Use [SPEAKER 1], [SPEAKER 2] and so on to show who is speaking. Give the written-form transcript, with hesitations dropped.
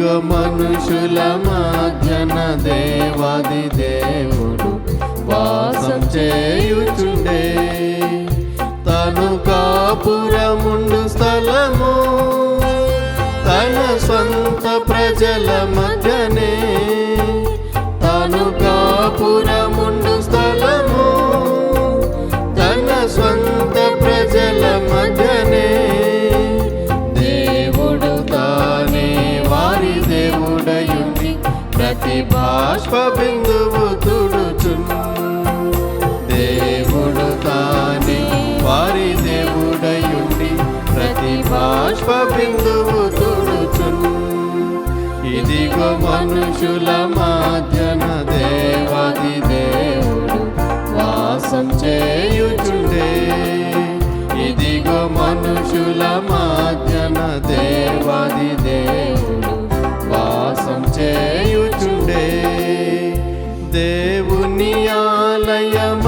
[SPEAKER 1] ఇదిగో మనుషుల మధ్యన దేవాది దేవుడు వాసం చేయుచుండే, తను కాపురముండు స్థలము తన స్వంత ప్రజల మధ్యనే, తను కాపురముండు స్థలము తన స్వంత ప్రజల మధ్యనే, దేవుడు తానే వారి దేవుడయుండి ప్రతి బాష్ప బిందువు తుడుచున్, దేవుడు తానే వారి దేవుడయుండి ప్రతి బాష్ప బిందువు తుడుచున్. ఇదిగో మనుషుల మధ్యన దేవాది దేవుడు వాసం చేయుచుండే, ఇదిగో మనుషుల మధ్యన దేవాది దేవుడు వాసం చేయుచుండే. దేవుని ఆలయమ